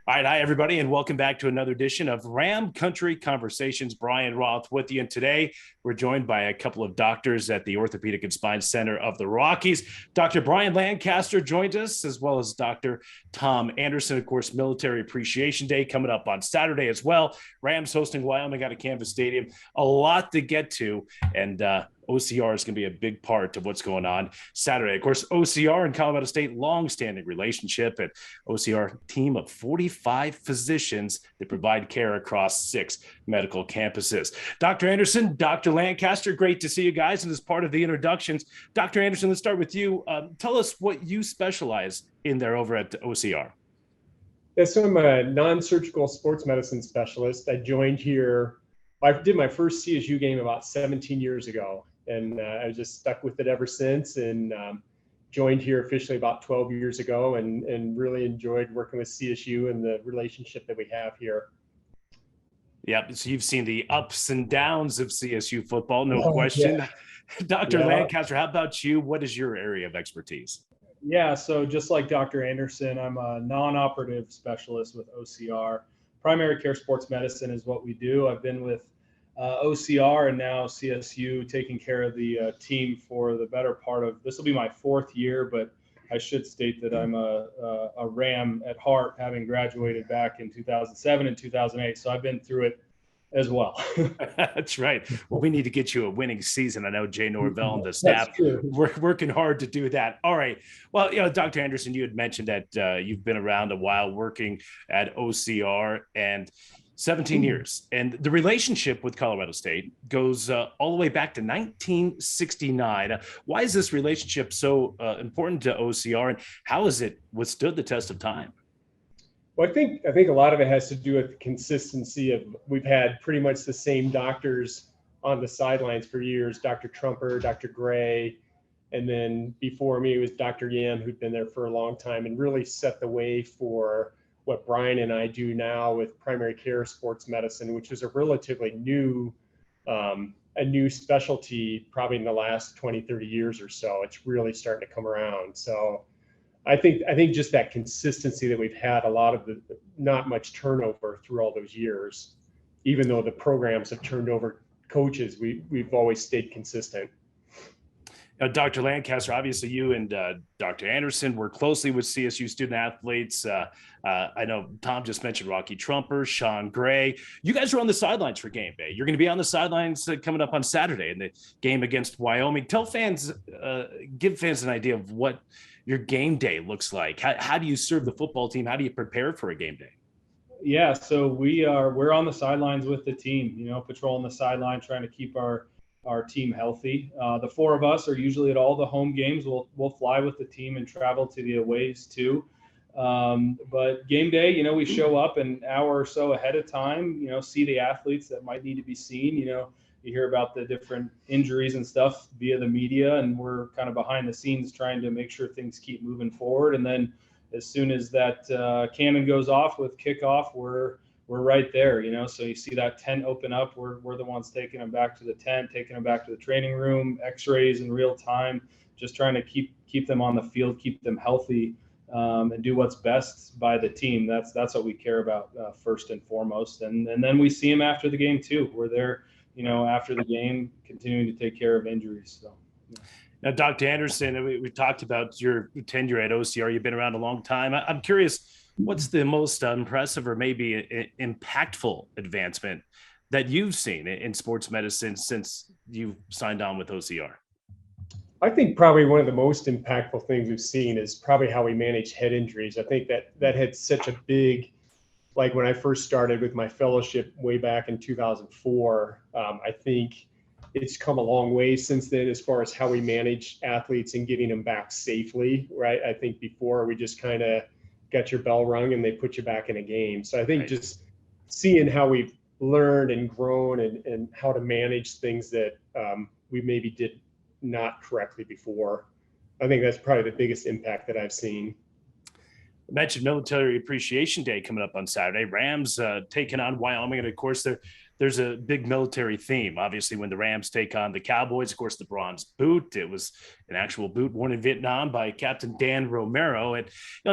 All right, hi everybody, and welcome back to another edition of Ram Country Conversations. Brian Roth with you, and today we're joined by a couple of doctors at the Orthopedic and Spine Center of the Rockies. Dr. Brian Lancaster joined us, as well as Dr. Tom Anderson. Of course, Military Appreciation Day coming up on Saturday as well. Rams hosting Wyoming out of Canvas Stadium. A lot to get to, and OCR is going to be a big part of what's going on Saturday. Of course, OCR and Colorado State, long-standing relationship, and OCR team of 45 physicians that provide care across 6 medical campuses. Dr. Anderson, Dr. Lancaster, great to see you guys. And as part of the introductions, Dr. Anderson, let's start with you. Tell us what you specialize in there over at OCR. Yes, so I'm a non-surgical sports medicine specialist. I joined here, I did my first CSU game about 17 years ago. And I was just stuck with it ever since, and joined here officially about 12 years ago, and really enjoyed working with CSU and the relationship that we have here. Yep. So you've seen the ups and downs of CSU football, no question. Yeah. Dr. Lancaster, how about you? What is your area of expertise? Yeah, so just like Dr. Anderson, I'm a non-operative specialist with OCR. Primary care sports medicine is what we do. I've been with OCR and now CSU taking care of the team for the better part of, this will be my 4th year, but I should state that I'm a Ram at heart, having graduated back in 2007 and 2008. So I've been through it as well. That's right. Well, we need to get you a winning season. I know Jay Norvell and the staff working hard to do that. All right. Well, Dr. Anderson, you had mentioned that you've been around a while working at OCR and 17 years. And the relationship with Colorado State goes all the way back to 1969. Why is this relationship so important to OCR, and how has it withstood the test of time? Well, I think a lot of it has to do with the consistency of, we've had pretty much the same doctors on the sidelines for years, Dr. Trumper, Dr. Gray, and then before me it was Dr. Yim, who'd been there for a long time and really set the way for what Brian and I do now with primary care sports medicine, which is a relatively new, a new specialty probably in the last 20, 30 years or so. It's really starting to come around. So I think just that consistency that we've had, a lot of the, not much turnover through all those years, even though the programs have turned over coaches, we've always stayed consistent. Now, Dr. Lancaster, obviously you and Dr. Anderson work closely with CSU student athletes. I know Tom just mentioned Rocky Trumper, Sean Gray. You guys are on the sidelines for game day. You're going to be on the sidelines coming up on Saturday in the game against Wyoming. Tell fans, give fans an idea of what your game day looks like. How do you serve the football team? How do you prepare for a game day? Yeah, so we're on the sidelines with the team, patrolling the sideline, trying to keep our team healthy. The 4 of us are usually at all the home games. We'll fly with the team and travel to the aways too. But game day, we show up an hour or so ahead of time, see the athletes that might need to be seen. You hear about the different injuries and stuff via the media, and we're kind of behind the scenes trying to make sure things keep moving forward. And then as soon as that cannon goes off with kickoff, we're right there, so you see that tent open up. We're the ones taking them back to the tent, taking them back to the training room, x-rays in real time, just trying to keep them on the field, keep them healthy, and do what's best by the team. That's what we care about first and foremost. And then we see them after the game too. We're there, after the game, continuing to take care of injuries. So. Yeah. Now, Dr. Anderson, we talked about your tenure at OCR. You've been around a long time. I'm curious, what's the most impressive or maybe impactful advancement that you've seen in sports medicine since you signed on with OCR? I think probably one of the most impactful things we've seen is probably how we manage head injuries. I think that had such a big, like when I first started with my fellowship way back in 2004, I think it's come a long way since then as far as how we manage athletes and getting them back safely, right? I think before we just kind of got your bell rung and they put you back in a game. So I think just seeing how we've learned and grown and how to manage things that we maybe did not correctly before, I think that's probably the biggest impact that I've seen. I mentioned Military Appreciation Day coming up on Saturday. Rams taking on Wyoming, and of course there's a big military theme. Obviously, when the Rams take on the Cowboys, of course, the bronze boot. It was an actual boot worn in Vietnam by Captain Dan Romero. And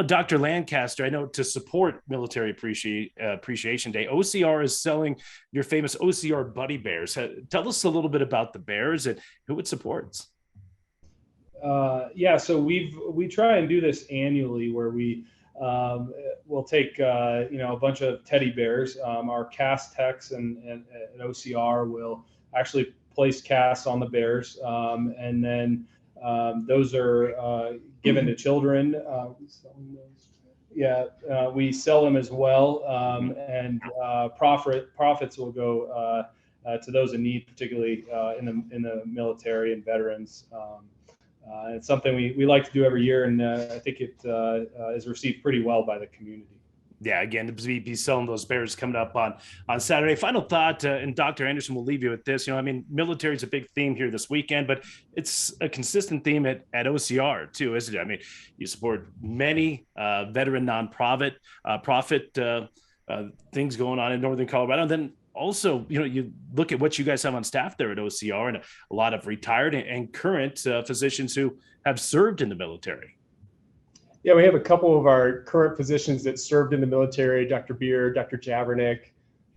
Dr. Lancaster, I know to support Military Appreciation Day, OCR is selling your famous OCR Buddy Bears. Tell us a little bit about the Bears and who it supports. Yeah, so we try and do this annually where we'll take a bunch of teddy bears. Our cast techs and OCR will actually place casts on the bears, and then those are given to children. We sell them as well, and profits will go to those in need, particularly in the military and veterans. It's something we like to do every year, and I think it is received pretty well by the community. Yeah, again, to be selling those bears coming up on Saturday. Final thought, and Dr. Anderson will leave you with this. Military is a big theme here this weekend, but it's a consistent theme at OCR too, isn't it? You support many veteran nonprofit things going on in Northern Colorado, and then also, you look at what you guys have on staff there at OCR, and a lot of retired and current physicians who have served in the military. Yeah, we have a couple of our current physicians that served in the military, Dr. Beer, Dr. Javernick.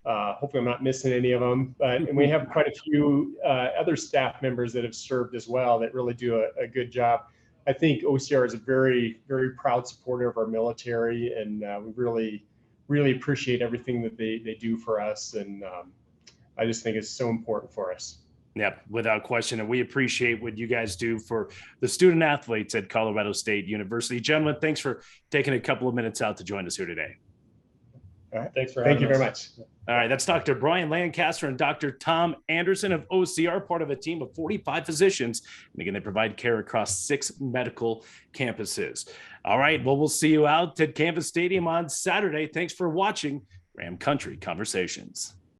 Hopefully I'm not missing any of them, and we have quite a few other staff members that have served as well that really do a good job. I think OCR is a very, very proud supporter of our military, and we really appreciate everything that they do for us. And I just think it's so important for us. Yeah, without question. And we appreciate what you guys do for the student athletes at Colorado State University. Gentlemen, thanks for taking a couple of minutes out to join us here today. All right. Thanks for having us. Thank you very much. All right. That's Dr. Brian Lancaster and Dr. Tom Anderson of OCR, part of a team of 45 physicians. And again, they provide care across 6 medical campuses. All right. Well, we'll see you out at Canvas Stadium on Saturday. Thanks for watching Ram Country Conversations.